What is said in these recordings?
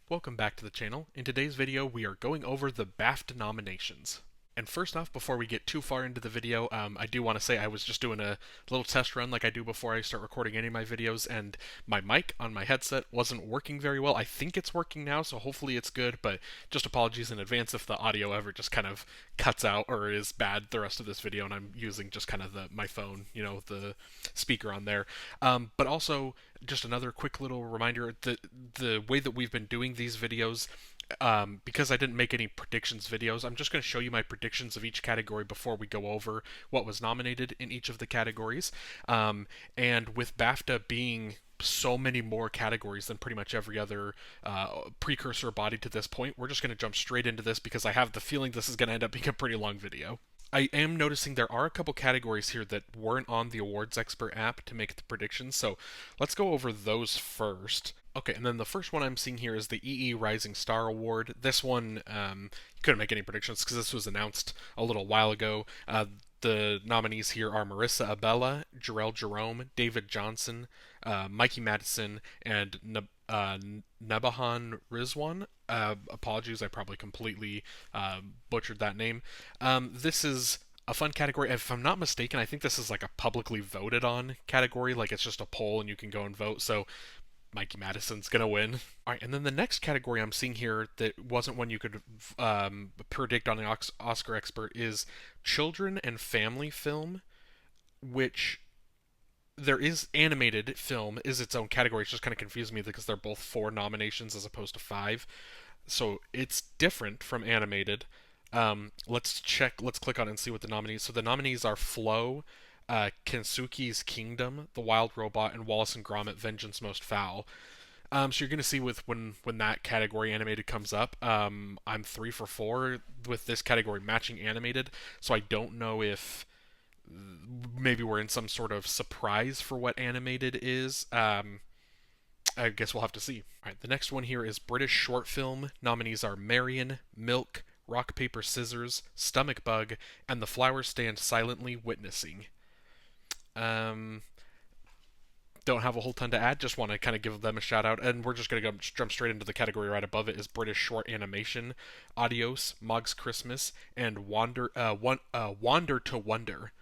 Welcome back to the channel. In today's video, we are going over the BAFTA nominations. And first off, before we get too far into the video, I do want to say I was just doing a little test run like I do before I start recording any of my videos, and my mic on my headset wasn't working very well. I think it's working now, so hopefully it's good, but just apologies in advance if the audio ever just kind of cuts out or is bad the rest of this video, and I'm using just kind of my phone, the speaker on there. But also, just another quick little reminder, the way that we've been doing these videos, because I didn't make any predictions videos, I'm just going to show you my predictions of each category before we go over what was nominated in each of the categories. And with BAFTA being so many more categories than pretty much every other precursor body to this point, we're just going to jump straight into this because I have the feeling this is going to end up being a pretty long video. I am noticing there are a couple categories here that weren't on the awards expert app to make the predictions, so let's go over those first. Okay, and then the first one I'm seeing here is the EE Rising Star Award. This one, couldn't make any predictions because this was announced a little while ago. The nominees here are Marissa Abella, Jarrell Jerome, David Johnson, Mikey Madison, and Nebahan Rizwan. Apologies, I probably completely butchered that name. This is a fun category. If I'm not mistaken, I think this is like a publicly voted on category. Like it's just a poll and you can go and vote. So Mikey Madison's gonna win. All right, and then the next category I'm seeing here that wasn't one you could predict on the Oscar expert is children and family film, which there is animated film is its own category. It's just kind of confused me because they're both 4 nominations as opposed to 5, so it's different from animated. Let's check. Let's click on it and see what the nominees. So the nominees are Flow, Kensuke's Kingdom, The Wild Robot, and Wallace and Gromit: Vengeance Most Foul. So you're going to see with when that category animated comes up, I'm 3 for 4 with this category matching animated. So I don't know if maybe we're in some sort of surprise for what animated is. I guess we'll have to see. All right, the next one here is British short film. Nominees are Marion, Milk, Rock Paper Scissors, Stomach Bug, and The Flowers Stand Silently Witnessing. Um, don't have a whole ton to add. Just want to kind of give them a shout out, and we're just gonna go jump straight into the category right above it is British short animation. Adios, Mog's Christmas, and Wander to Wonder.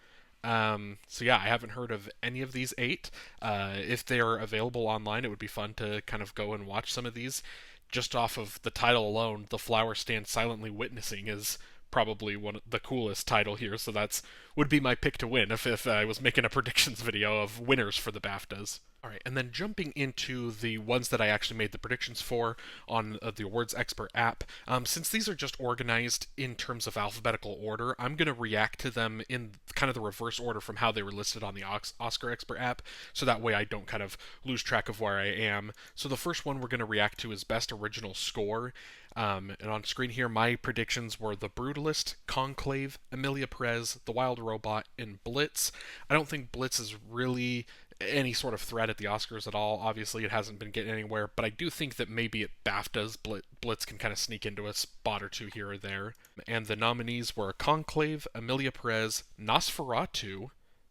So yeah, I haven't heard of any of these 8. If they are available online, it would be fun to kind of go and watch some of these. Just off of the title alone, The Flower Stand Silently Witnessing is probably one of the coolest title here, so that's would be my pick to win if I was making a predictions video of winners for the BAFTAs. All right, and then jumping into the ones that I actually made the predictions for on the awards expert app. Since these are just organized in terms of alphabetical order, I'm going to react to them in kind of the reverse order from how they were listed on the Oscar expert app, so that way I don't kind of lose track of where I am. So the first one we're going to react to is Best Original Score. And on screen here, my predictions were The Brutalist, Conclave, Emilia Perez, The Wild Robot, and Blitz. I don't think Blitz is really any sort of threat at the Oscars at all. Obviously, it hasn't been getting anywhere, but I do think that maybe at BAFTAs, Blitz can kind of sneak into a spot or two here or there. And the nominees were Conclave, Emilia Perez, Nosferatu,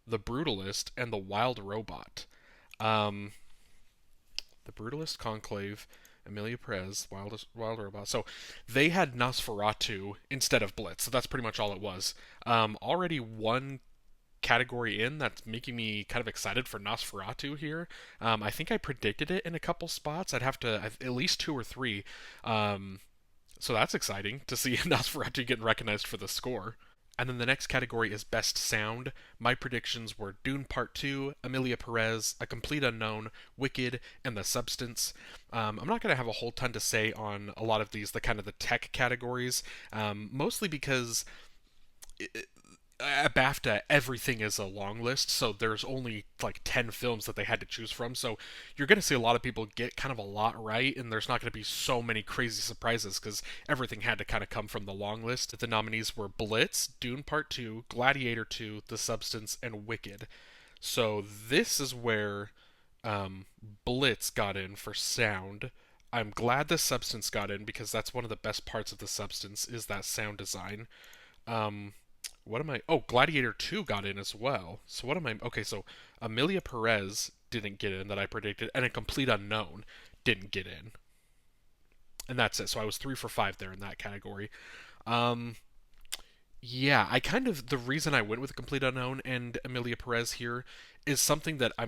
The Brutalist, and The Wild Robot. The Brutalist, Conclave, Emilia Perez, Wild Robot. So they had Nosferatu instead of Blitz. So that's pretty much all it was. Already one category in that's making me kind of excited for Nosferatu here. I think I predicted it in a couple spots. I'd have to at least 2 or 3. So that's exciting to see Nosferatu getting recognized for the score. And then the next category is Best Sound. My predictions were Dune Part 2, Emilia Perez, A Complete Unknown, Wicked, and The Substance. I'm not going to have a whole ton to say on a lot of these, the kind of the tech categories, mostly because at BAFTA, everything is a long list, so there's only like 10 films that they had to choose from. So you're going to see a lot of people get kind of a lot right, and there's not going to be so many crazy surprises because everything had to kind of come from the long list. The nominees were Blitz, Dune Part 2, Gladiator 2, The Substance, and Wicked. So this is where Blitz got in for sound. I'm glad The Substance got in because that's one of the best parts of The Substance is that sound design. What am I? Oh, Gladiator 2 got in as well. So what am I? Okay, so Emilia Perez didn't get in that I predicted, and A Complete Unknown didn't get in. And that's it. So I was 3 for 5 there in that category. Um, yeah, I kind of the reason I went with Complete Unknown and Amelia Perez here is something that I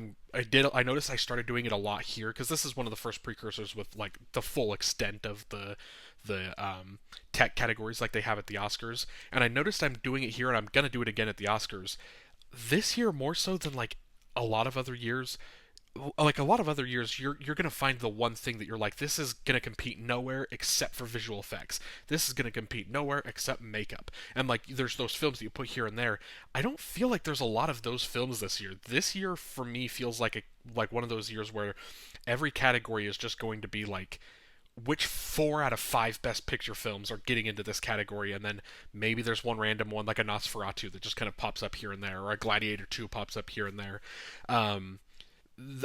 noticed I started doing it a lot here because this is one of the first precursors with like the full extent of the tech categories like they have at the Oscars, and I noticed I'm doing it here and I'm gonna do it again at the Oscars this year more so than like a lot of other years. Like a lot of other years, you're gonna find the one thing that you're like, this is gonna compete nowhere except for visual effects. This is gonna compete nowhere except makeup. And like, there's those films that you put here and there. I don't feel like there's a lot of those films this year. This year for me feels like one of those years where every category is just going to be like which 4 out of 5 best picture films are getting into this category, and then maybe there's one random one like a Nosferatu that just kind of pops up here and there, or a Gladiator 2 pops up here and there. Um,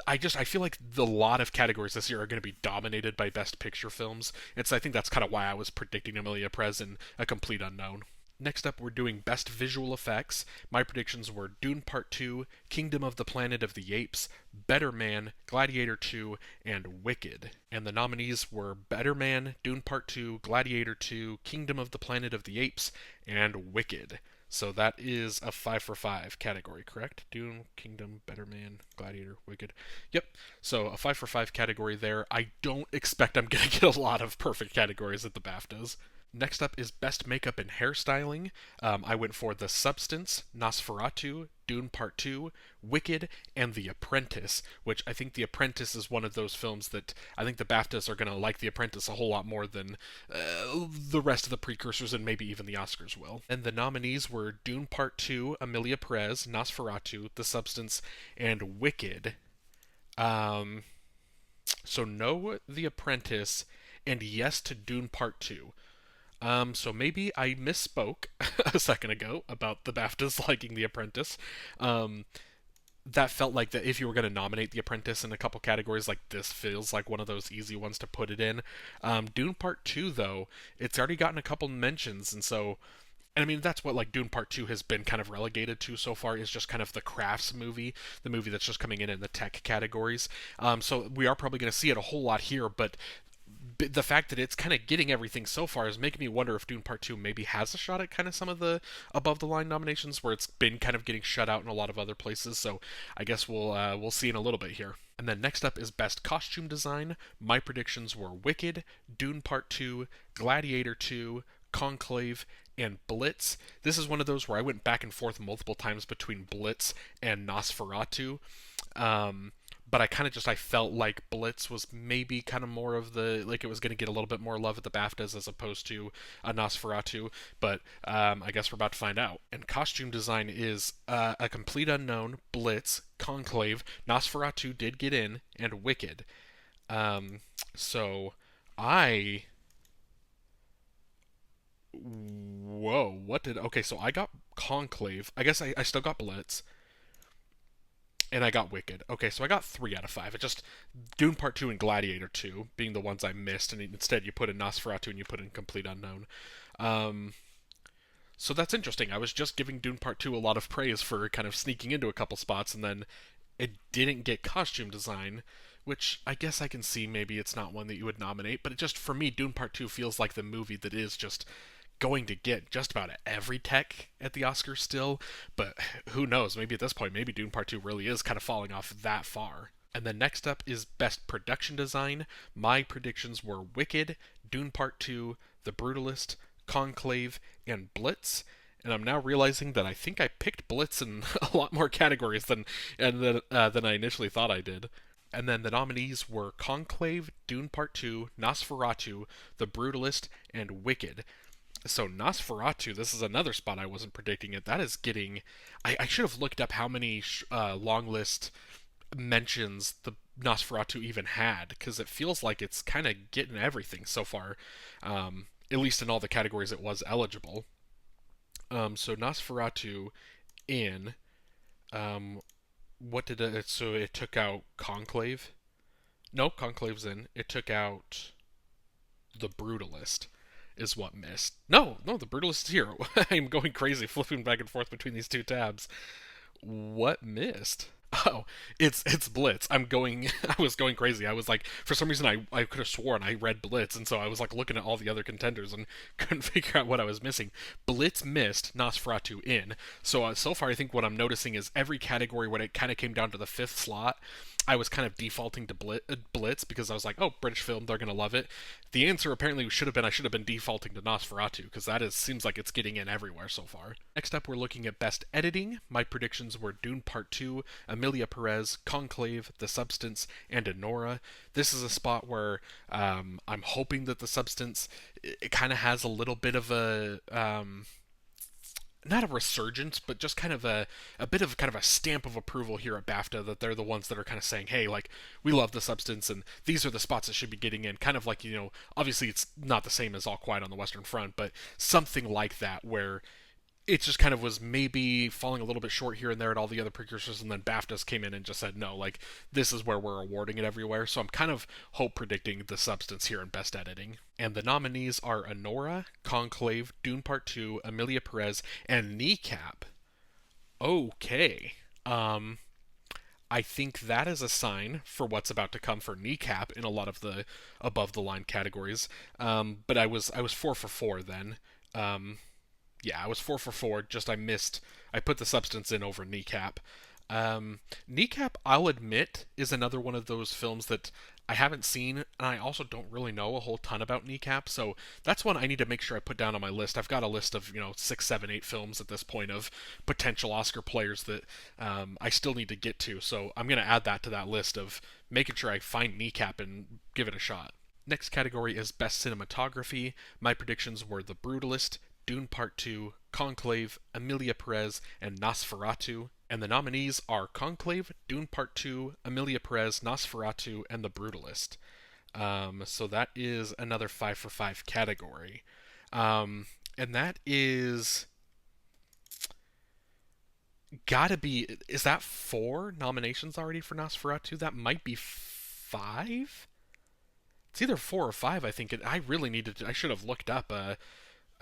I feel like the lot of categories this year are going to be dominated by Best Picture films. I think that's kind of why I was predicting Amelia Perez and A Complete Unknown. Next up, we're doing Best Visual Effects. My predictions were Dune Part 2, Kingdom of the Planet of the Apes, Better Man, Gladiator 2, and Wicked. And the nominees were Better Man, Dune Part 2, Gladiator 2, Kingdom of the Planet of the Apes, and Wicked. So that is a 5 for 5 category, correct? Dune, Kingdom, Better Man, Gladiator, Wicked. Yep. So a 5 for 5 category there. I don't expect I'm going to get a lot of perfect categories at the BAFTAs. Next up is Best Makeup and Hairstyling. I went for The Substance, Nosferatu, Dune Part 2, Wicked, and The Apprentice, which I think The Apprentice is one of those films that I think the BAFTAs are going to like The Apprentice a whole lot more than the rest of the precursors and maybe even the Oscars will. And the nominees were Dune Part 2, Amelia Perez, Nosferatu, The Substance, and Wicked. Um, so no The Apprentice, and yes to Dune Part 2. So maybe I misspoke a second ago about the BAFTAs liking The Apprentice. Um, that felt like that if you were going to nominate The Apprentice in a couple categories, like this feels like one of those easy ones to put it in. Dune Part 2, though, it's already gotten a couple mentions, and so. And I mean, that's what like Dune Part 2 has been kind of relegated to so far is just kind of the crafts movie, the movie that's just coming in the tech categories. So we are probably going to see it a whole lot here, but the fact that it's kind of getting everything so far is making me wonder if Dune Part 2 maybe has a shot at kind of some of the above the line nominations where it's been kind of getting shut out in a lot of other places. So I guess we'll see in a little bit here. And then next up is Best Costume Design. My predictions were Wicked, Dune Part 2, Gladiator 2, Conclave, and Blitz. This is one of those where I went back and forth multiple times between Blitz and Nosferatu. Um, but I felt like Blitz was maybe kind of more of the like it was going to get a little bit more love at the BAFTAs as opposed to a Nosferatu. But I guess we're about to find out. And costume design is A Complete Unknown, Blitz, Conclave, Nosferatu did get in, and Wicked. So I whoa, what did okay? So I got Conclave. I guess I still got Blitz and I got Wicked. Okay, so I got 3 out of 5. It just Dune Part 2 and Gladiator 2 being the ones I missed, and instead you put in Nosferatu and you put in Complete Unknown. Um, so that's interesting. I was just giving Dune Part 2 a lot of praise for kind of sneaking into a couple spots, and then it didn't get costume design, which I guess I can see maybe it's not one that you would nominate, but it just, for me, Dune Part 2 feels like the movie that is just going to get just about every tech at the Oscars still, but who knows? Maybe at this point, maybe Dune Part 2 really is kind of falling off that far. And then next up is Best Production Design. My predictions were Wicked, Dune Part 2, The Brutalist, Conclave, and Blitz. And I'm now realizing that I think I picked Blitz in a lot more categories than I initially thought I did. And then the nominees were Conclave, Dune Part 2, Nosferatu, The Brutalist, and Wicked. So Nosferatu, this is another spot I wasn't predicting it. That is getting. I should have looked up how many long list mentions the Nosferatu even had, because it feels like it's kind of getting everything so far, at least in all the categories it was eligible. So Nosferatu in. What did it? So it took out Conclave. No, Conclave's in. It took out the Brutalist is what missed. No, the Brutalist is here. I'm going crazy flipping back and forth between these two tabs. What missed? Oh, it's Blitz. I'm going. I was going crazy. I was like, for some reason, I could have sworn I read Blitz, and so I was like looking at all the other contenders and couldn't figure out what I was missing. Blitz missed Nosferatu in. So far, I think what I'm noticing is every category when it kind of came down to the fifth slot, I was kind of defaulting to Blitz because I was like, oh, British film, they're gonna love it. The answer apparently should have been I should have been defaulting to Nosferatu because that is seems like it's getting in everywhere so far. Next up, we're looking at best editing. My predictions were Dune Part 2, Emilia Perez, Conclave, The Substance, and Anora. This is a spot where I'm hoping that The Substance it kind of has a little bit of a not a resurgence, but just kind of a bit of kind of a stamp of approval here at BAFTA that they're the ones that are kind of saying, hey, like we love The Substance and these are the spots that should be getting in. Kind of like, obviously it's not the same as All Quiet on the Western Front, but something like that where it just kind of was maybe falling a little bit short here and there at all the other precursors, and then BAFTAs came in and just said, no, like, this is where we're awarding it everywhere. So I'm kind of hope predicting The Substance here in Best Editing. And the nominees are Anora, Conclave, Dune Part 2, Emilia Perez, and Kneecap. Okay. I think that is a sign for what's about to come for Kneecap in a lot of the above the line categories. But I was 4 for 4 then. Um, yeah, I was 4 for 4. Just I put The Substance in over Kneecap. Kneecap, I'll admit, is another one of those films that I haven't seen, and I also don't really know a whole ton about Kneecap. So that's one I need to make sure I put down on my list. I've got a list of 6, 7, 8 films at this point of potential Oscar players that I still need to get to. So I'm gonna add that to that list of making sure I find Kneecap and give it a shot. Next category is Best Cinematography. My predictions were The Brutalist, Dune Part 2, Conclave, Emilia Perez, and Nosferatu. And the nominees are Conclave, Dune Part 2, Emilia Perez, Nosferatu, and The Brutalist. So that is another 5 for 5 category. And that is gotta be. Is that 4 nominations already for Nosferatu? That might be 5? It's either 4 or 5, I think. I really needed to. I should have looked up.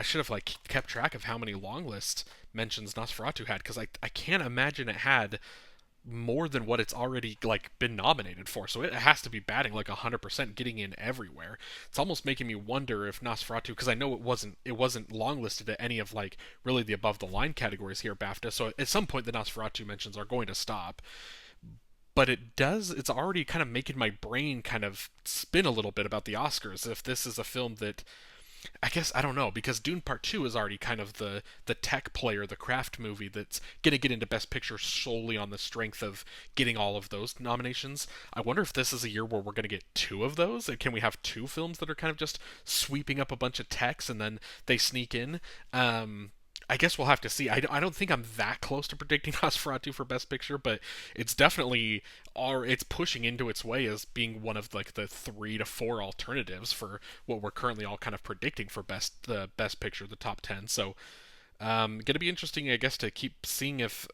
I should have like kept track of how many long list mentions Nosferatu had because I can't imagine it had more than what it's already like been nominated for. So it has to be batting like 100%, getting in everywhere. It's almost making me wonder if Nosferatu, because I know it wasn't long listed at any of like really the above the line categories here at BAFTA. So at some point the Nosferatu mentions are going to stop. But it's already kind of making my brain kind of spin a little bit about the Oscars if this is a film that I guess I don't know because Dune Part 2 is already kind of the tech player, the craft movie that's going to get into Best Picture solely on the strength of getting all of those nominations. I wonder if this is a year where we're going to get 2 of those. And can we have 2 films that are kind of just sweeping up a bunch of techs and then they sneak in? I guess we'll have to see. I don't think I'm that close to predicting Nosferatu for Best Picture, but it's definitely it's pushing into its way as being one of like the 3 to 4 alternatives for what we're currently all kind of predicting for the Best Picture, the top 10. So gonna be interesting, I guess, to keep seeing if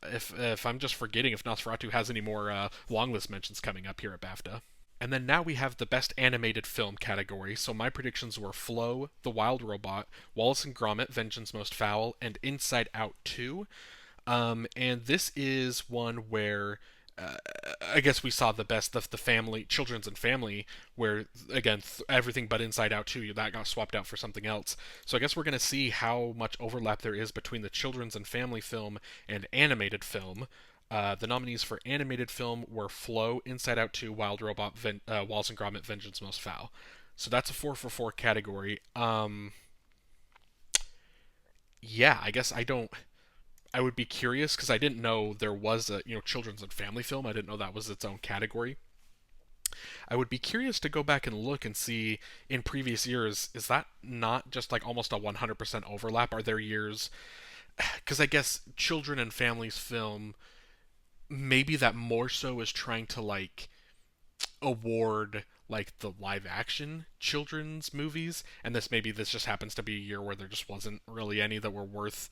I'm just forgetting if Nosferatu has any more long list mentions coming up here at BAFTA. And then now we have the Best Animated Film category. So my predictions were Flow, The Wild Robot, Wallace and Gromit, Vengeance Most Foul, and Inside Out 2. And this is one where I guess we saw the best of the family, children's and family, where again everything but Inside Out 2 that got swapped out for something else. So I guess we're gonna see how much overlap there is between the children's and family film and animated film. The nominees for animated film were Flow, Inside Out 2, Wild Robot, Wallace and Gromit, Vengeance Most Foul. So that's a 4 for 4 category. Yeah, I guess I don't. I would be curious because I didn't know there was a children's and family film. I didn't know that was its own category. I would be curious to go back and look and see in previous years is that not just like almost a 100% overlap? Are there years? Because I guess children and families film maybe that more so is trying to like award like the live action children's movies, and this just happens to be a year where there just wasn't really any that were worth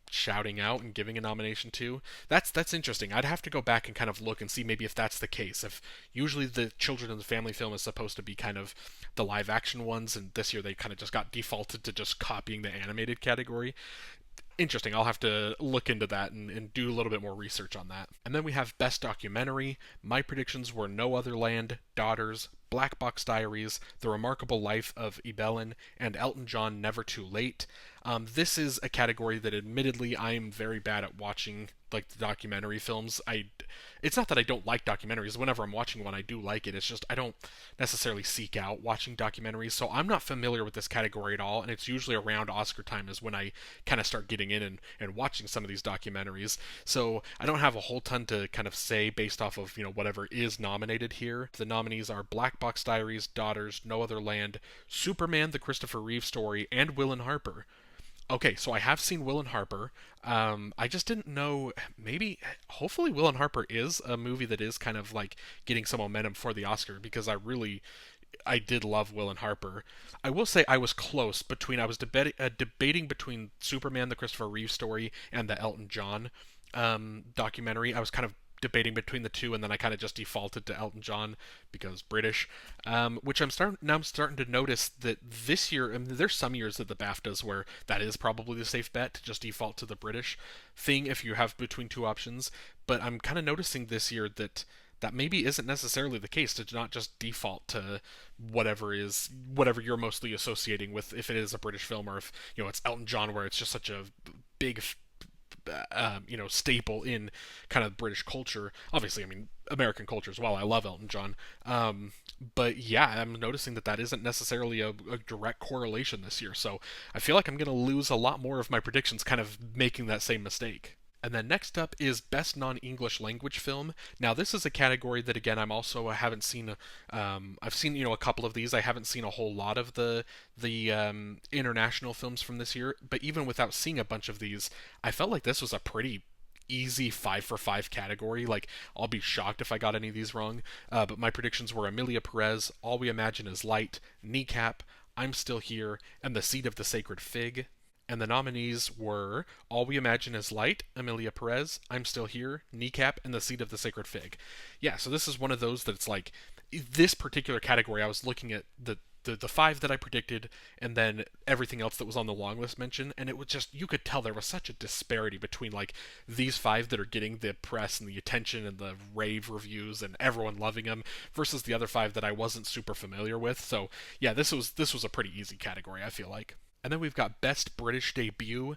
shouting out and giving a nomination to. That's interesting. I'd have to go back and kind of look and see maybe if that's the case. If usually the children and the family film is supposed to be kind of the live action ones, and this year they kind of just got defaulted to just copying the animated category. Interesting. I'll have to look into that and do a little bit more research on that. And then we have Best Documentary. My predictions were No Other Land, Daughters, Black Box Diaries, The Remarkable Life of Ibelin, and Elton John Never Too Late. This is a category that admittedly I am very bad at watching, like the documentary films. It's not that I don't like documentaries. Whenever I'm watching one, I do like it. It's just I don't necessarily seek out watching documentaries, so I'm not familiar with this category at all. And it's usually around Oscar time is when I kind of start getting in and watching some of these documentaries. So I don't have a whole ton to kind of say based off of whatever is nominated here. The nominees are Black Box Diaries, Daughters, No Other Land, Superman: The Christopher Reeve Story, and Will and Harper. Okay, so I have seen Will and Harper. I just didn't know. Maybe, hopefully, Will and Harper is a movie that is kind of like getting some momentum for the Oscar because I did love Will and Harper. I will say I was close between. I was debating between Superman, the Christopher Reeve story, and the Elton John documentary. I was kind of debating between the two, and then I kind of just defaulted to Elton John because British. Which I'm starting to notice that this year. I mean, there's some years at the BAFTAs where that is probably the safe bet to just default to the British thing if you have between two options. But I'm kind of noticing this year that maybe isn't necessarily the case to not just default to whatever you're mostly associating with if it is a British film or if it's Elton John where it's just such a big staple in kind of British culture. Obviously, I mean American culture as well. I love Elton John, but yeah, I'm noticing that isn't necessarily a direct correlation this year. So I feel like I'm going to lose a lot more of my predictions, kind of making that same mistake. And then next up is Best Non-English Language Film. Now this is a category that again I haven't seen. I've seen a couple of these. I haven't seen a whole lot of the international films from this year. But even without seeing a bunch of these, I felt like this was a pretty easy 5 for 5 category. Like I'll be shocked if I got any of these wrong. But my predictions were Amelia Perez, All We Imagine Is Light, Kneecap, I'm Still Here, and The Seed of the Sacred Fig. And the nominees were All We Imagine Is Light, Amelia Perez, I'm Still Here, Kneecap, and The Seed of the Sacred Fig. Yeah, so this is one of those that it's like this particular category. I was looking at the 5 that I predicted, and then everything else that was on the long list mentioned, and it was just you could tell there was such a disparity between like these 5 that are getting the press and the attention and the rave reviews and everyone loving them versus the other 5 that I wasn't super familiar with. So yeah, this was a pretty easy category, I feel like. And then we've got Best British Debut.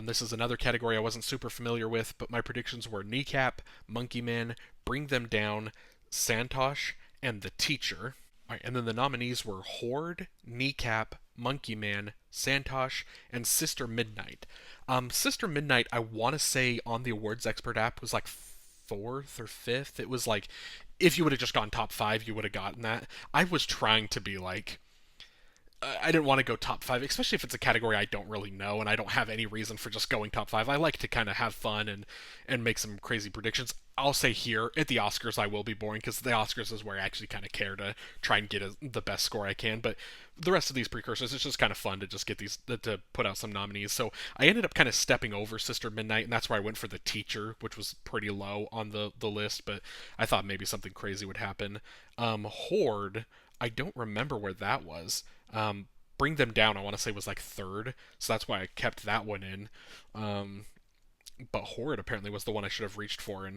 This is another category I wasn't super familiar with, but my predictions were Kneecap, Monkey Man, Bring Them Down, Santosh, and The Teacher. All right, and then the nominees were Horde, Kneecap, Monkey Man, Santosh, and Sister Midnight. Sister Midnight, I want to say on the Awards Expert app was like fourth or fifth. It was like if you would have just gone top 5, you would have gotten that. I was trying to be like I didn't want to go top 5, especially if it's a category I don't really know and I don't have any reason for just going top 5. I like to kind of have fun and make some crazy predictions. I'll say here at the Oscars I will be boring because the Oscars is where I actually kind of care to try and get the best score I can. But the rest of these precursors, it's just kind of fun to just get these to put out some nominees. So I ended up kind of stepping over Sister Midnight, and that's where I went for The Teacher, which was pretty low on the list. But I thought maybe something crazy would happen. Horde, I don't remember where that was. Bring Them Down, I want to say was like third, so that's why I kept that one in. But Horde apparently was the one I should have reached for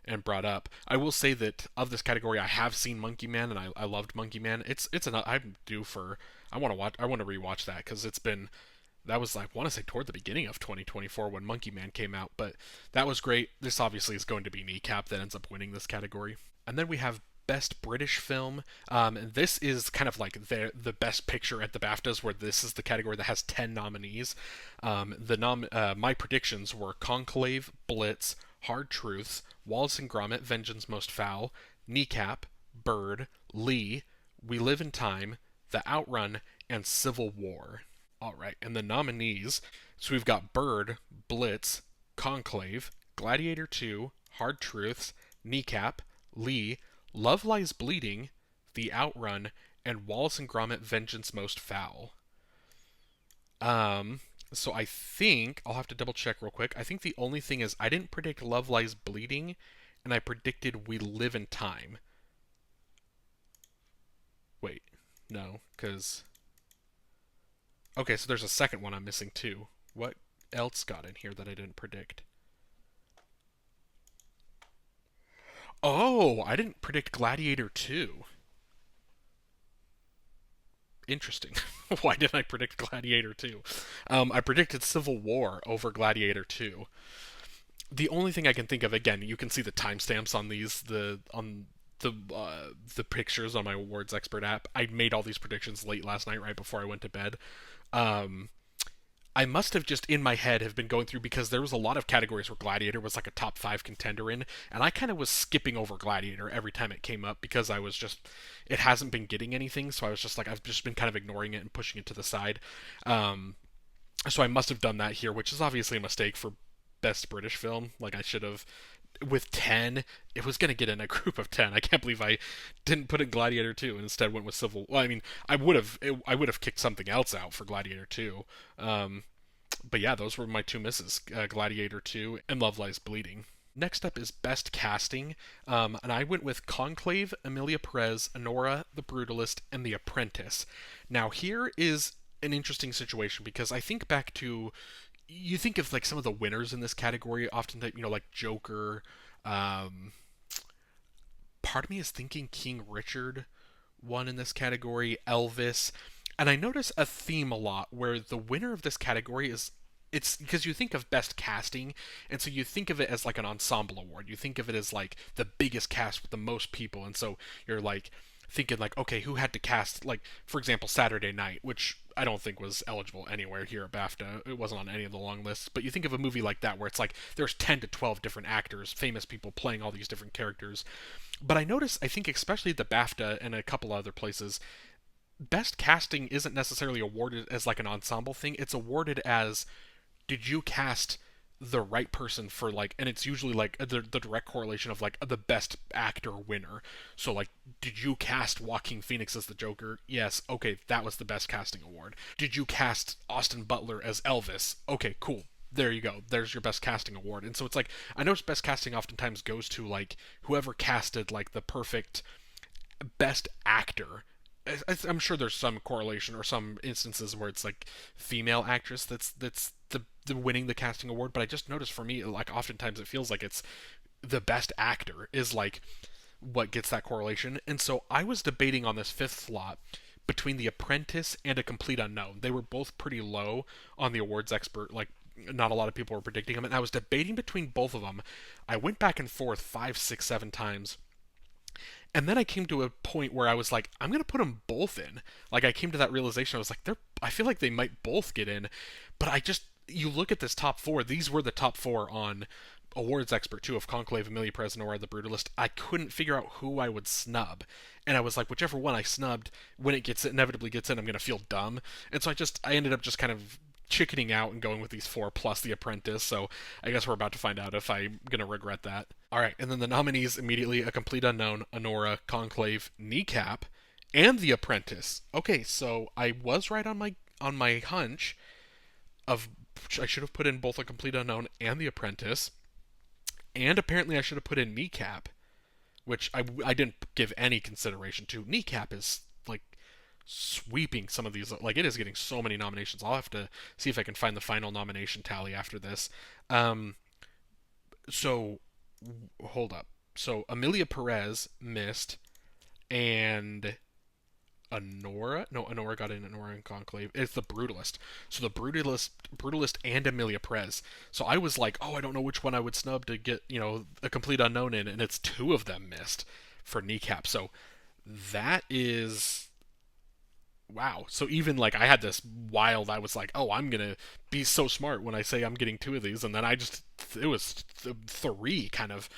and brought up. I will say that of this category, I have seen Monkey Man, and I loved Monkey Man. I'm due for I want to rewatch that because that was like I want to say toward the beginning of 2024 when Monkey Man came out, but that was great. This obviously is going to be Kneecap that ends up winning this category. And then we have Best British Film. And this is kind of like the best picture at the BAFTAs, where this is the category that has 10 nominees. My predictions were Conclave, Blitz, Hard Truths, Wallace and Gromit: Vengeance Most Foul, Kneecap, Bird, Lee, We Live in Time, The Outrun, and Civil War. All right, and the nominees. So we've got Bird, Blitz, Conclave, Gladiator 2, Hard Truths, Kneecap, Lee, Love Lies Bleeding, The Outrun, and Wallace and Gromit: Vengeance Most Foul. So I think I'll have to double check real quick. I think the only thing is I didn't predict Love Lies Bleeding, and I predicted We Live in Time. Wait, no, because okay, so there's a second one I'm missing too. What? else got in here that I didn't predict? Oh, I didn't predict Gladiator 2. Interesting. Why didn't I predict Gladiator 2? I predicted Civil War over Gladiator 2. The only thing I can think of, again, you can see the timestamps on the pictures on my awards expert app. I made all these predictions late last night, right before I went to bed. Um, I must have just in my head have been going through because there was a lot of categories where Gladiator was like a top five contender in, and I kind of was skipping over Gladiator every time it came up because I was just it hasn't been getting anything, so I was just like I've just been kind of ignoring it and pushing it to the side. Um, so I must have done that here, which is obviously a mistake for best British film. Like I should have with 10 it was going to get in a group of 10. I can't believe I didn't put in Gladiator 2 and instead went with Civil. Well, I mean, I would have kicked something else out for Gladiator 2. um, but yeah, those were my two misses: Gladiator 2 and Love Lies Bleeding. Next up is Best Casting, and I went with Conclave, Emilia Perez, Honora, The Brutalist, and The Apprentice. Now, here is an interesting situation because I think back to you think of like some of the winners in this category, often that like Joker. Um, Part of me is thinking King Richard won in this category, Elvis, and I notice a theme a lot where the winner of this category is it's because you think of best casting, and so you think of it as like an ensemble award. You think of it as like the biggest cast with the most people, and so you're like thinking like, okay, who had to cast like for example Saturday Night, which I don't think was eligible anywhere here at BAFTA. It wasn't on any of the long lists. But you think of a movie like that where it's like there's 10 to 12 different actors, famous people playing all these different characters. But I notice, I think especially at the BAFTA and a couple other places, best casting isn't necessarily awarded as like an ensemble thing. It's awarded as did you cast the right person for like, and it's usually like the direct correlation of like the best actor winner. So like, did you cast Joaquin Phoenix as the Joker? Yes. Okay, that was the best casting award. Did you cast Austin Butler as Elvis? Okay, cool. There you go. There's your best casting award. And so it's like I notice best casting oftentimes goes to like whoever casted like the perfect best actor. I'm sure there's some correlation or some instances where it's like female actress that's the winning the casting award, but I just noticed for me like oftentimes it feels like it's the best actor is like what gets that correlation. And so I was debating on this fifth slot between The Apprentice and A Complete Unknown. They were both pretty low on the awards expert, like not a lot of people were predicting them, and I was debating between both of them. I went back and forth five, six, seven times, and then I came to a point where I was like, I'm gonna put them both in. Like I came to that realization. I was like, I feel like they might both get in, but I just you look at this top four. These were the top four on awards expert too of Conclave, Amelia Perez, Nora, The Brutalist. I couldn't figure out who I would snub, and I was like, whichever one I snubbed, when it inevitably gets in, I'm gonna feel dumb. And so I ended up just kind of chickening out and going with these four plus The Apprentice. So I guess we're about to find out if I'm gonna regret that. All right, and then the nominees immediately: A Complete Unknown, Honora, Conclave, Kneecap, and The Apprentice. Okay, so I was right on my hunch of I should have put in both A Complete Unknown and The Apprentice, and apparently I should have put in Kneecap, which I didn't give any consideration to. Kneecap is like sweeping some of these. Like it is getting so many nominations. I'll have to see if I can find the final nomination tally after this. Um, so hold up. So Amelia Perez missed, and Honora. No, Honora got in. Honora and Conclave. It's the Brutalist. So the Brutalist, and Amelia Perez. So I was like, oh, I don't know which one I would snub to get A Complete Unknown in, and it's two of them missed for Kneecap. So that is wow. So even like I had this wild. I was like, oh, I'm gonna be so smart when I say I'm getting two of these, and then it was three kind of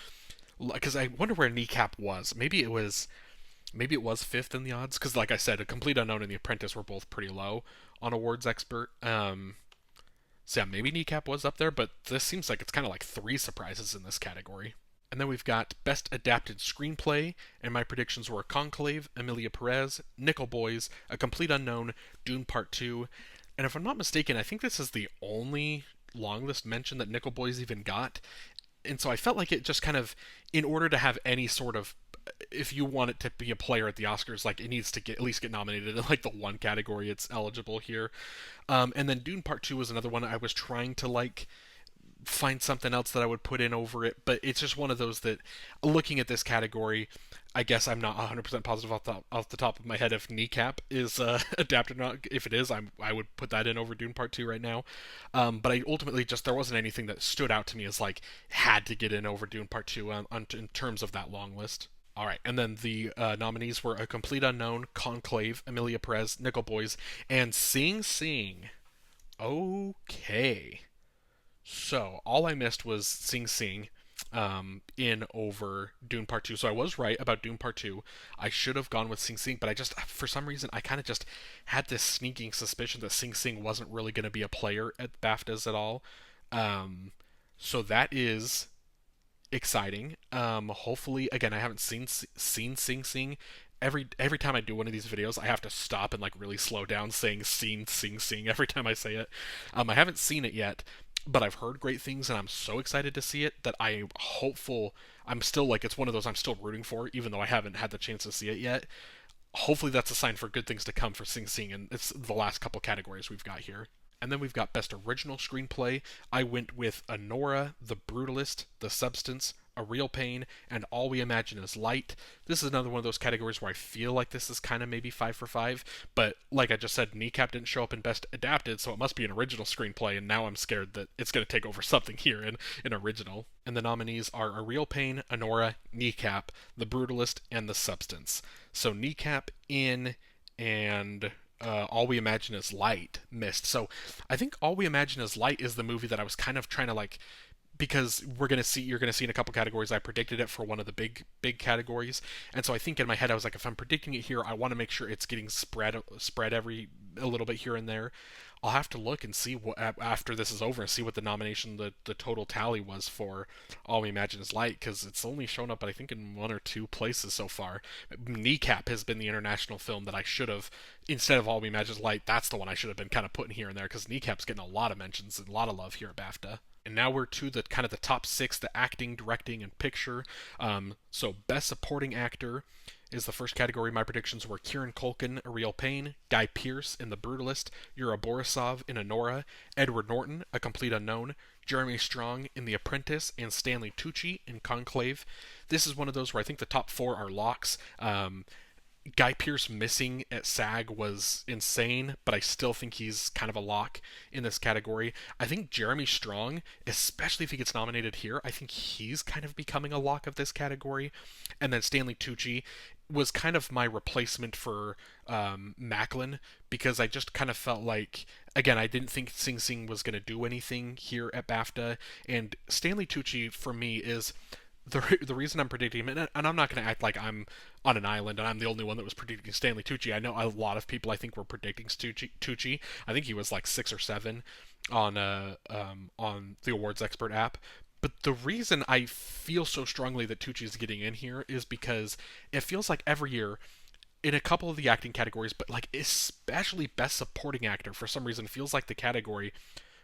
because I wonder where Kneecap was. Maybe it was fifth in the odds because, like I said, A Complete Unknown and The Apprentice were both pretty low on awards expert. So yeah, maybe Kneecap was up there, but this seems like it's kind of like three surprises in this category. And then we've got Best Adapted Screenplay, and my predictions were Conclave, Emilia Perez, Nickel Boys, A Complete Unknown, Dune Part 2, and if I'm not mistaken, I think this is the only long list mention that Nickel Boys even got. And so I felt like it just kind of, in order to have any sort of if you want it to be a player at the Oscars, like it needs to get at least get nominated in like the one category it's eligible here. And then Dune Part Two was another one I was trying to like find something else that I would put in over it, but it's just one of those that, looking at this category, I guess I'm not 100% positive off the top of my head if Kneecap is adapted or not. If it is, I would put that in over Dune Part 2 right now. But I ultimately just, there wasn't anything that stood out to me as like, had to get in over Dune Part 2 in terms of that long list. All right, and then the nominees were A Complete Unknown, Conclave, Emilia Perez, Nickel Boys, and Sing Sing. Okay. So all I missed was Sing Sing in over Dune Part 2. So I was right about Dune Part 2. I should have gone with Sing Sing, but I just, for some reason, I kind of just had this sneaking suspicion that Sing Sing wasn't really going to be a player at BAFTAs at all. Um, so that is exciting. Hopefully, again, I haven't seen Sing Sing. Every time I do one of these videos, I have to stop and like really slow down saying "seen Sing Sing" every time I say it. I haven't seen it yet, but I've heard great things, and I'm so excited to see it that I'm hopeful. I'm still like, it's one of those I'm still rooting for, even though I haven't had the chance to see it yet. Hopefully, that's a sign for good things to come for Sing Sing, and it's the last couple categories we've got here. And then we've got Best Original Screenplay. I went with Anora, The Brutalist, The Substance, A Real Pain, and All We Imagine Is Light. This is another one of those categories where I feel like this is kind of maybe 5 for 5, but like I just said, Kneecap didn't show up in Best Adapted, so it must be an original screenplay, and now I'm scared that it's going to take over something here in original. And the nominees are A Real Pain, Anora, Kneecap, The Brutalist, and The Substance. So Kneecap in, and All We Imagine Is Light missed. So I think All We Imagine Is Light is the movie that I was kind of trying to like, because you're gonna see in a couple categories. I predicted it for one of the big categories, and so I think in my head I was like, if I'm predicting it here, I want to make sure it's getting spread every a little bit here and there. I'll have to look and see what after this is over, and see what the nomination, the total tally was for All We Imagine Is Light, because it's only shown up I think in one or two places so far. Kneecap has been the international film that I should have, instead of All We Imagine Is Light, that's the one I should have been kind of putting here and there, because Kneecap's getting a lot of mentions and a lot of love here at BAFTA. And now we're to the kind of the top six: the acting, directing, and picture. So Best Supporting Actor is the first category. My predictions were Kieran Culkin, A Real Pain, Guy Pearce in The Brutalist, Yura Borisov in Anora, Edward Norton, A Complete Unknown, Jeremy Strong in The Apprentice, and Stanley Tucci in Conclave. This is one of those where I think the top four are locks. Guy Pearce missing at SAG was insane, but I still think he's kind of a lock in this category. I think Jeremy Strong, especially if he gets nominated here, I think he's kind of becoming a lock of this category. And then Stanley Tucci was kind of my replacement for Macklin, because I just kind of felt like, again, I didn't think Sing Sing was going to do anything here at BAFTA, and Stanley Tucci for me is the reason I'm predicting him, and I'm not going to act like I'm on an island and I'm the only one that was predicting Stanley Tucci. I know a lot of people I think were predicting Tucci. I think he was like 6 or 7 on the Awards Expert app. But the reason I feel so strongly that Tucci is getting in here is because it feels like every year, in a couple of the acting categories, but like especially Best Supporting Actor, for some reason feels like the category,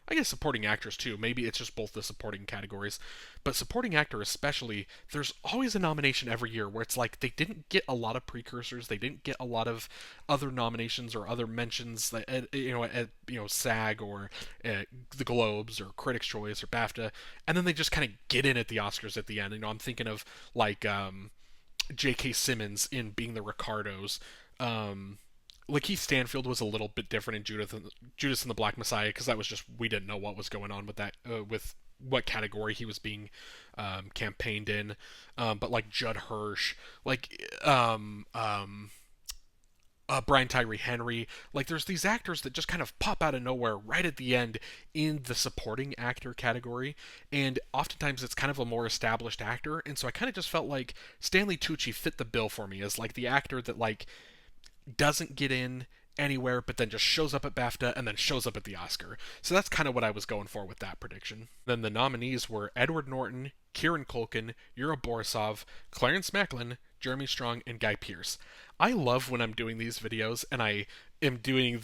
I guess supporting actors too. Maybe it's just both the supporting categories. But supporting actor especially, there's always a nomination every year where it's like they didn't get a lot of precursors, they didn't get a lot of other nominations or other mentions at SAG or the Globes or Critics' Choice or BAFTA, and then they just kind of get in at the Oscars at the end. I'm thinking of like J.K. Simmons in Being the Ricardos. Lakeith Stanfield was a little bit different in Judas and the Black Messiah, because that was just, we didn't know what was going on with that, with what category he was being campaigned in. But like Judd Hirsch, like Brian Tyree Henry, like there's these actors that just kind of pop out of nowhere right at the end in the supporting actor category, and oftentimes it's kind of a more established actor, and so I kind of just felt like Stanley Tucci fit the bill for me as like the actor that like doesn't get in anywhere, but then just shows up at BAFTA and then shows up at the Oscar. So that's kind of what I was going for with that prediction. Then the nominees were Edward Norton, Kieran Culkin, Yura Borisov, Clarence Macklin, Jeremy Strong, and Guy Pearce. I love when I'm doing these videos and I am doing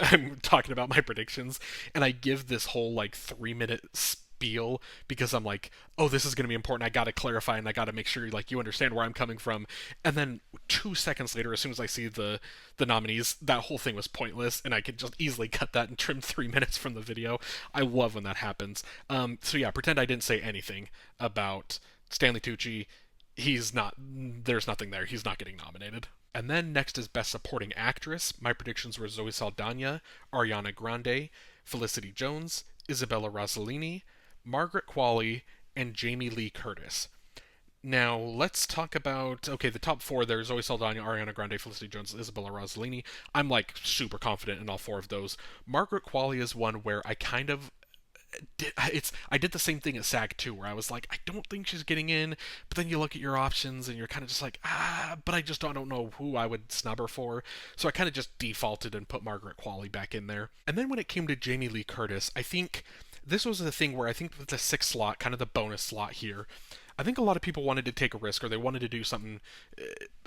I'm talking about my predictions, and I give this whole like 3-minute spiel because I'm like, oh, this is going to be important. I got to clarify and I got to make sure like you understand where I'm coming from. And then 2 seconds later, as soon as I see the nominees, that whole thing was pointless, and I could just easily cut that and trim 3 minutes from the video. I love when that happens. So yeah, pretend I didn't say anything about Stanley Tucci. He's not. There's nothing there. He's not getting nominated. And then next is Best Supporting Actress. My predictions were Zoe Saldana, Ariana Grande, Felicity Jones, Isabella Rossellini, Margaret Qualley, and Jamie Lee Curtis. Now, let's talk about, okay, the top four there, Zoe Saldana, Ariana Grande, Felicity Jones, Isabella Rossellini. I'm, like, super confident in all four of those. Margaret Qualley is one where I kind of I did the same thing at SAG too, where I was like, I don't think she's getting in, but then you look at your options and you're kind of just like, but I don't know who I would snub her for, so I kind of just defaulted and put Margaret Qualley back in there. And then when it came to Jamie Lee Curtis, I think this was the thing where I think with the sixth slot, kind of the bonus slot here, I think a lot of people wanted to take a risk or they wanted to do something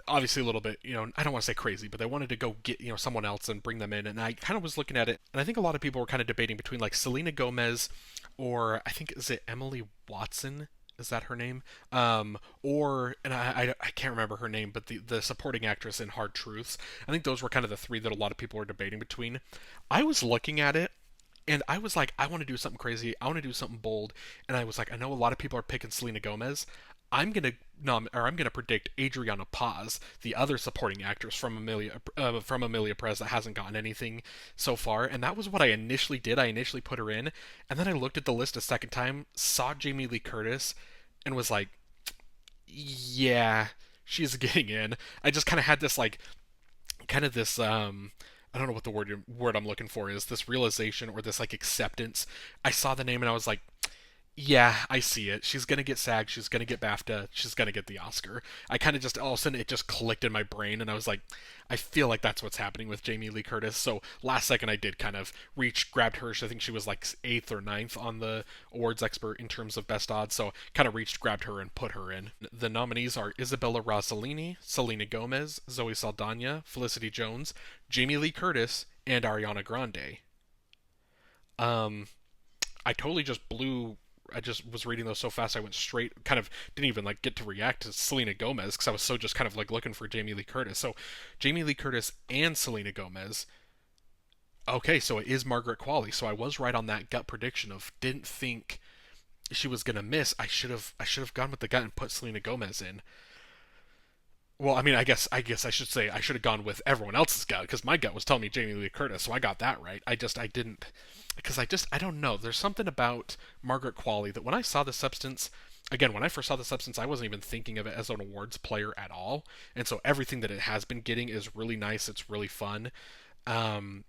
obviously a little bit, I don't want to say crazy, but they wanted to go get, someone else and bring them in. And I kind of was looking at it, and I think a lot of people were kind of debating between like Selena Gomez or I think, is it Emily Watson? Is that her name? And I can't remember her name, but the supporting actress in Hard Truths. I think those were kind of the three that a lot of people were debating between. I was looking at it, and I was like, I want to do something crazy. I want to do something bold. And I was like, I know a lot of people are picking Selena Gomez. I'm gonna predict Adriana Paz, the other supporting actress from Amelia Perez that hasn't gotten anything so far, and that was what I initially did. I initially put her in, and then I looked at the list a second time, saw Jamie Lee Curtis, and was like, yeah, she's getting in. I just kind of had this like, kind of this I don't know what the word I'm looking for is, this realization or this like acceptance. I saw the name and I was like, yeah, I see it. She's gonna get SAG. She's gonna get BAFTA. She's gonna get the Oscar. I kind of just all of a sudden it just clicked in my brain, and I was like, I feel like that's what's happening with Jamie Lee Curtis. So last second I did kind of grabbed her. I think she was like eighth or ninth on the awards expert in terms of best odds. So kind of grabbed her and put her in. The nominees are Isabella Rossellini, Selena Gomez, Zoe Saldana, Felicity Jones, Jamie Lee Curtis, and Ariana Grande. I totally just blew. I just was reading those so fast I went straight, kind of didn't even like get to react to Selena Gomez because I was so just kind of like looking for Jamie Lee Curtis. So Jamie Lee Curtis and Selena Gomez. Okay, so it is Margaret Qualley. So I was right on that gut prediction of didn't think she was gonna miss. I should have gone with the gut and put Selena Gomez in. Well, I mean, I guess I should say I should have gone with everyone else's gut because my gut was telling me Jamie Lee Curtis, so I got that right. I didn't because I don't know. There's something about Margaret Qualley that when I saw The Substance, again, when I first saw The Substance, I wasn't even thinking of it as an awards player at all, and so everything that it has been getting is really nice. It's really fun. Um,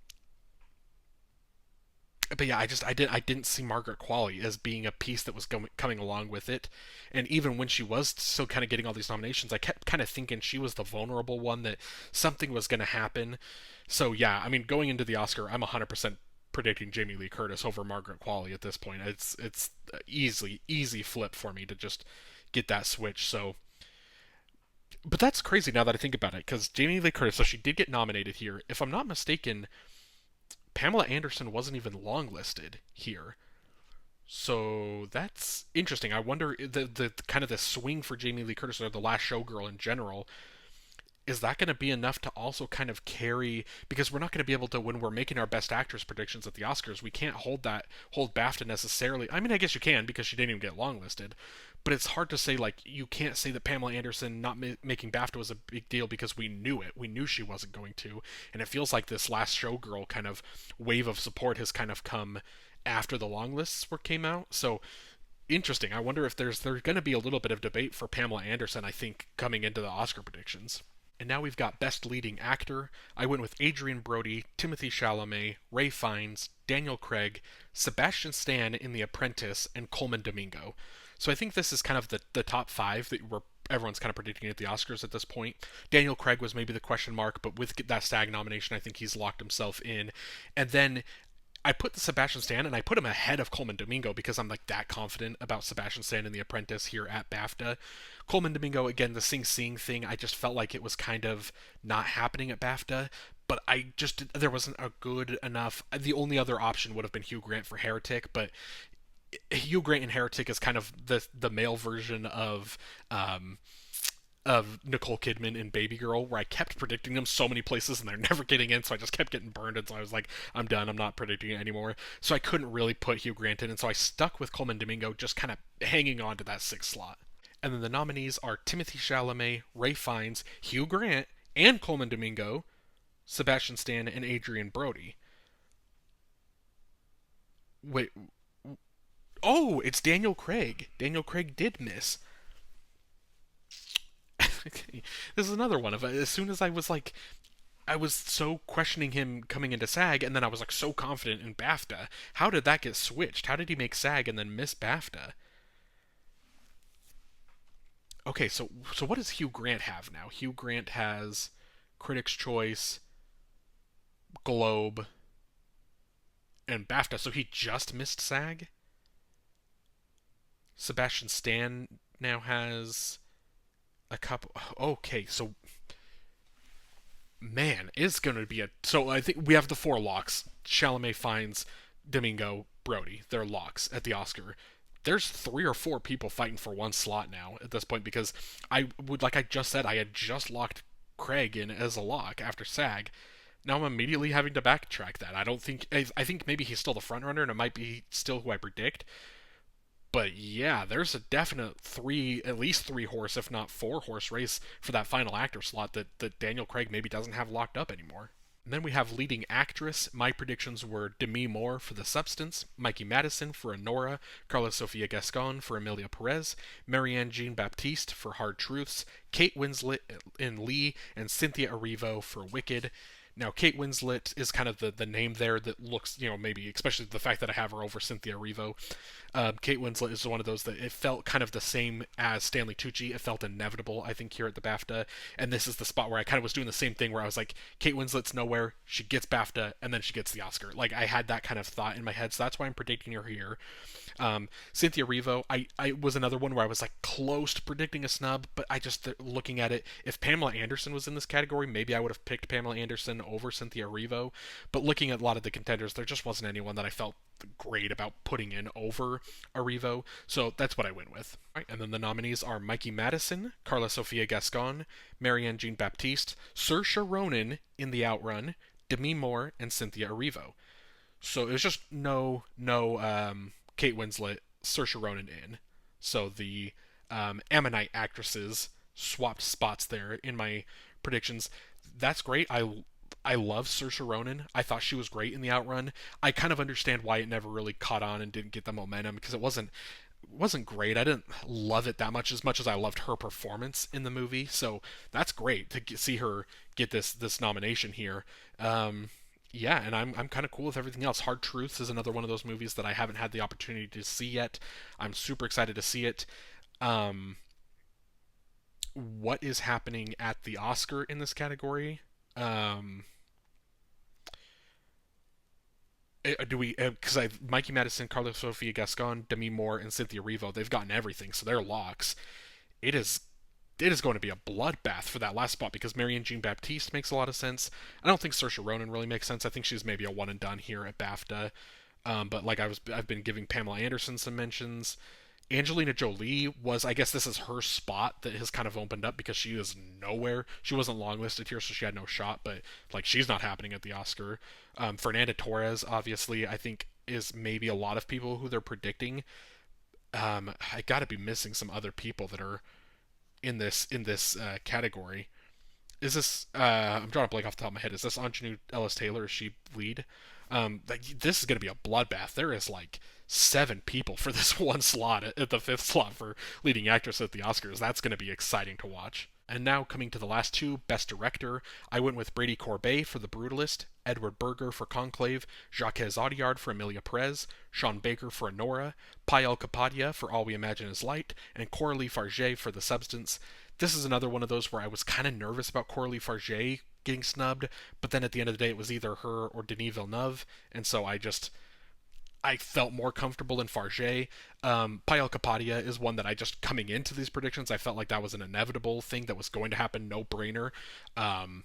but yeah, I didn't see Margaret Qualley as being a piece that was coming along with it, and even when she was still kind of getting all these nominations, I kept kind of thinking she was the vulnerable one, that something was going to happen. So yeah, I mean, going into the Oscar, I'm 100% predicting Jamie Lee Curtis over Margaret Qualley at this point. It's easy flip for me to just get that switch. So, but that's crazy now that I think about it, because Jamie Lee Curtis, so she did get nominated here. If I'm not mistaken, Pamela Anderson wasn't even longlisted here. So that's interesting. I wonder the kind of the swing for Jamie Lee Curtis or the Last Showgirl in general, is that going to be enough to also kind of carry, because we're not going to be able to, when we're making our best actress predictions at the Oscars, we can't hold BAFTA necessarily. I mean, I guess you can because she didn't even get longlisted, but it's hard to say, like, you can't say that Pamela Anderson not making BAFTA was a big deal because we knew it. We knew she wasn't going to, and it feels like this Last Showgirl kind of wave of support has kind of come after the long lists came out. So interesting. I wonder if there's going to be a little bit of debate for Pamela Anderson, I think, coming into the Oscar predictions. And now we've got Best Leading Actor. I went with Adrian Brody, Timothy Chalamet, Ray Fiennes, Daniel Craig, Sebastian Stan in The Apprentice, and Coleman Domingo. So I think this is kind of the top five that everyone's kind of predicting at the Oscars at this point. Daniel Craig was maybe the question mark, but with that SAG nomination, I think he's locked himself in. And then I put the Sebastian Stan, and I put him ahead of Coleman Domingo because I'm like that confident about Sebastian Stan in The Apprentice here at BAFTA. Coleman Domingo, again, the Sing Sing thing, I just felt like it was kind of not happening at BAFTA, but there wasn't a good enough. The only other option would have been Hugh Grant for Heretic, but Hugh Grant in Heretic is kind of the male version um, of Nicole Kidman in Baby Girl, where I kept predicting them so many places and they're never getting in, so I just kept getting burned, and so I was like, I'm done, I'm not predicting it anymore. So I couldn't really put Hugh Grant in, and so I stuck with Coleman Domingo, just kind of hanging on to that sixth slot. And then the nominees are Timothy Chalamet, Ray Fiennes, Hugh Grant, and Coleman Domingo, Sebastian Stan, and Adrian Brody. Wait, oh, it's Daniel Craig. Daniel Craig did miss. This is another one of as soon as I was like, I was so questioning him coming into SAG, and then I was like so confident in BAFTA. How did that get switched? How did he make SAG and then miss BAFTA? Okay, so what does Hugh Grant have now? Hugh Grant has Critics' Choice, Globe, and BAFTA. So he just missed SAG. Sebastian Stan now has a couple. Okay, so man, it's going to be a. So I think we have the four locks. Chalamet, Fiennes, Domingo, Brody. They're locks at the Oscar. There's three or four people fighting for one slot now at this point, because I would, like I just said, I had just locked Craig in as a lock after SAG. Now I'm immediately having to backtrack that. I don't think. I think maybe he's still the front runner, and it might be still who I predict. But yeah, there's a definite three, at least three horse, if not four horse race for that final actor slot that Daniel Craig maybe doesn't have locked up anymore. And then we have leading actress. My predictions were Demi Moore for The Substance, Mikey Madison for Honora, Carla Sofia Gascon for Emilia Perez, Marianne Jean Baptiste for Hard Truths, Kate Winslet in Lee, and Cynthia Erivo for Wicked. Now, Kate Winslet is kind of the name there that looks, maybe, especially the fact that I have her over Cynthia Erivo. Kate Winslet is one of those that it felt kind of the same as Stanley Tucci. It felt inevitable, I think, here at the BAFTA. And this is the spot where I kind of was doing the same thing, where I was like, Kate Winslet's nowhere, she gets BAFTA, and then she gets the Oscar. Like, I had that kind of thought in my head, so that's why I'm predicting her here. Cynthia Erivo, I was another one where I was like close to predicting a snub, but I just looking at it, if Pamela Anderson was in this category, maybe I would have picked Pamela Anderson over Cynthia Erivo. But looking at a lot of the contenders, there just wasn't anyone that I felt great about putting in over Erivo, so that's what I went with. Right, and then the nominees are Mikey Madison, Carla Sofia Gascon, Marianne Jean Baptiste, Saoirse Ronan in The Outrun, Demi Moore, and Cynthia Erivo. So it was just no Kate Winslet, Saoirse Ronan in. So the Ammonite actresses swapped spots there in my predictions. That's great. I love Saoirse Ronan. I thought she was great in The Outrun. I kind of understand why it never really caught on and didn't get the momentum, because it wasn't great. I didn't love it that much as I loved her performance in the movie. So that's great to see her get this nomination here. Yeah, and I'm kind of cool with everything else. Hard Truths is another one of those movies that I haven't had the opportunity to see yet. I'm super excited to see it. Um, what is happening at the Oscar in this category? Um, do we? Because I Mikey Madison, Carlos Sofia Gascon, Demi Moore, and Cynthia Erivo, they've gotten everything, so they're locks. It is it is going to be a bloodbath for that last spot, because Marianne Jean Baptiste makes a lot of sense. I don't think Saoirse Ronan really makes sense. I think she's maybe a one and done here at BAFTA. But like I've been giving Pamela Anderson some mentions. Angelina Jolie was, I guess this is her spot that has kind of opened up, because she is nowhere. She wasn't longlisted here, so she had no shot, but like she's not happening at the Oscar. Fernanda Torres, obviously, I think is maybe a lot of people who they're predicting. I got to be missing some other people that are in this category. Is this? I'm drawing a blank off the top of my head. Is this Anjanou Ellis Taylor? Is she lead? This is going to be a bloodbath. There is like seven people for this one slot at the fifth slot for leading actress at the Oscars. That's going to be exciting to watch. And now coming to the last two, Best Director, I went with Brady Corbet for The Brutalist, Edward Berger for Conclave, Jacques Audiard for Emilia Perez, Sean Baker for Honora, Payal Kapadia for All We Imagine Is Light, and Coralie Farge for The Substance. This is another one of those where I was kind of nervous about Coralie Farge getting snubbed, but then at the end of the day it was either her or Denis Villeneuve, and so I felt more comfortable in Farge. Payal Kapadia is one that I just, coming into these predictions, I felt like that was an inevitable thing that was going to happen, no brainer. Um,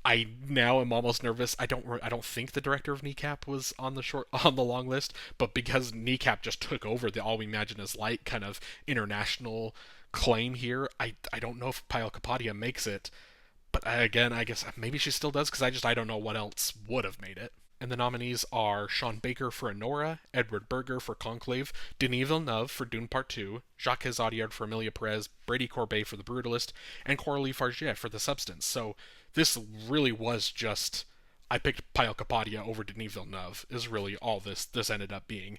I now am almost nervous. I don't think the director of Kneecap was on the on the long list, but because Kneecap just took over the All We Imagine Is Light kind of international claim here, I don't know if Pyle Kapadia makes it. But again, I guess maybe she still does because I don't know what else would have made it. And the nominees are Sean Baker for Anora, Edward Berger for Conclave, Denis Villeneuve for Dune Part 2, Jacques Audiard for Emilia Perez, Brady Corbet for The Brutalist, and Coralie Farget for The Substance. So this really was just I picked Pyle Kapadia over Denis Villeneuve is really all this ended up being.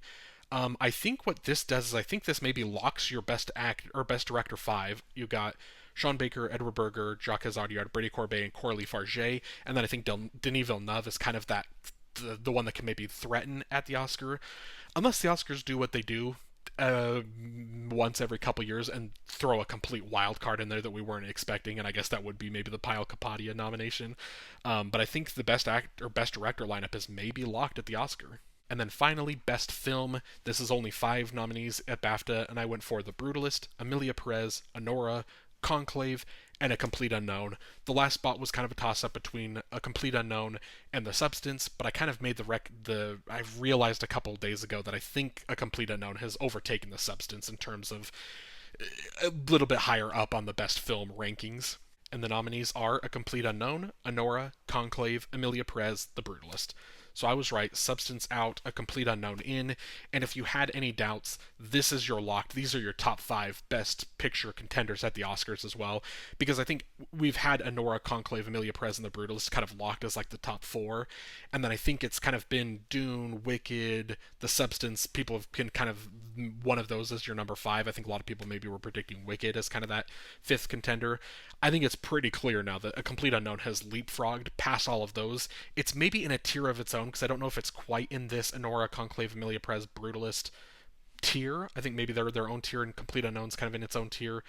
I think what this does is I think this maybe locks your best act or best director five. You got Sean Baker, Edward Berger, Jacques Audiard, Brady Corbet, and Coralie Farget, and then I think Denis Villeneuve is kind of that the one that can maybe threaten at the Oscar, unless the Oscars do what they do once every couple years and throw a complete wild card in there that we weren't expecting, and I guess that would be maybe the Pyle Kapadia nomination. But I think the best act or best director lineup is maybe locked at the Oscar. And then finally, Best Film. This is only 5 nominees at BAFTA, and I went for The Brutalist, Emilia Perez, Anora, Conclave, and A Complete Unknown. The last spot was kind of a toss-up between A Complete Unknown and The Substance, but I kind of made I realized a couple days ago that I think A Complete Unknown has overtaken The Substance in terms of a little bit higher up on the Best Film rankings. And the nominees are A Complete Unknown, Anora, Conclave, Emilia Perez, The Brutalist. So I was right, Substance out, A Complete Unknown in, and if you had any doubts, this is your lock. These are your top 5 best picture contenders at the Oscars as well, because I think we've had Anora, Conclave, Emilia Perez, and The Brutalist kind of locked as like the top 4, and then I think it's kind of been Dune, Wicked, The Substance. People have been kind of one of those as your number 5. I think a lot of people maybe were predicting Wicked as kind of that 5th contender. I think it's pretty clear now that A Complete Unknown has leapfrogged past all of those. It's maybe in a tier of its own because I don't know if it's quite in this Anora, Conclave, Emilia Perez, Brutalist tier. I think maybe they're their own tier, and Complete Unknown's kind of in its own tier.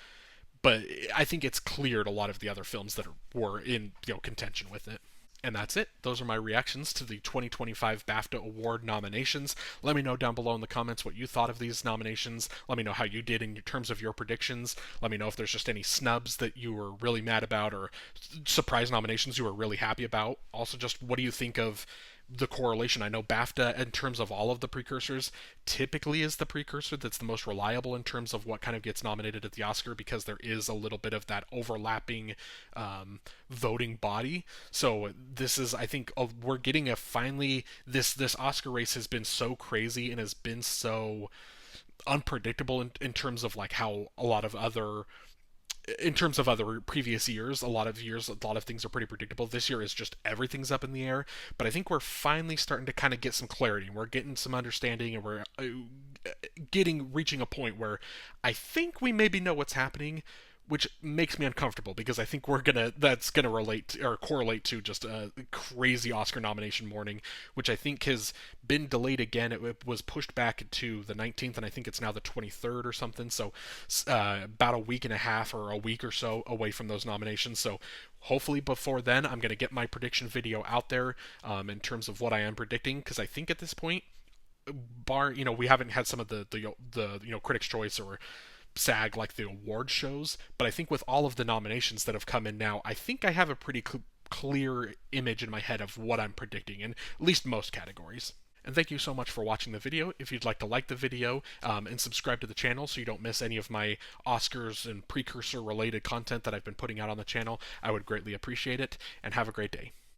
But I think it's cleared a lot of the other films that were in contention with it. And that's it. Those are my reactions to the 2025 BAFTA Award nominations. Let me know down below in the comments what you thought of these nominations. Let me know how you did in terms of your predictions. Let me know if there's just any snubs that you were really mad about or surprise nominations you were really happy about. Also, just what do you think of the correlation? I know BAFTA, in terms of all of the precursors, typically is the precursor that's the most reliable in terms of what kind of gets nominated at the Oscar because there is a little bit of that overlapping voting body. So this is, I think, we're getting a finally this Oscar race has been so crazy and has been so unpredictable in terms of like how a lot of other in terms of other previous years, a lot of things are pretty predictable. This year is just everything's up in the air, but I think we're finally starting to kind of get some clarity. We're getting some understanding, and we're reaching a point where I think we maybe know what's happening, which makes me uncomfortable because I think that's gonna relate to, or correlate to just a crazy Oscar nomination morning, which I think has been delayed again. It was pushed back to the 19th, and I think it's now the 23rd or something. So about a week and a half or a week or so away from those nominations. So hopefully before then, I'm gonna get my prediction video out there in terms of what I am predicting, because I think at this point, we haven't had some of the Critics' Choice or SAG like the award shows, but I think with all of the nominations that have come in now, I think I have a pretty clear image in my head of what I'm predicting in at least most categories. And thank you so much for watching the video. If you'd like to like the video and subscribe to the channel so you don't miss any of my Oscars and precursor related content that I've been putting out on the channel, I would greatly appreciate it, and have a great day.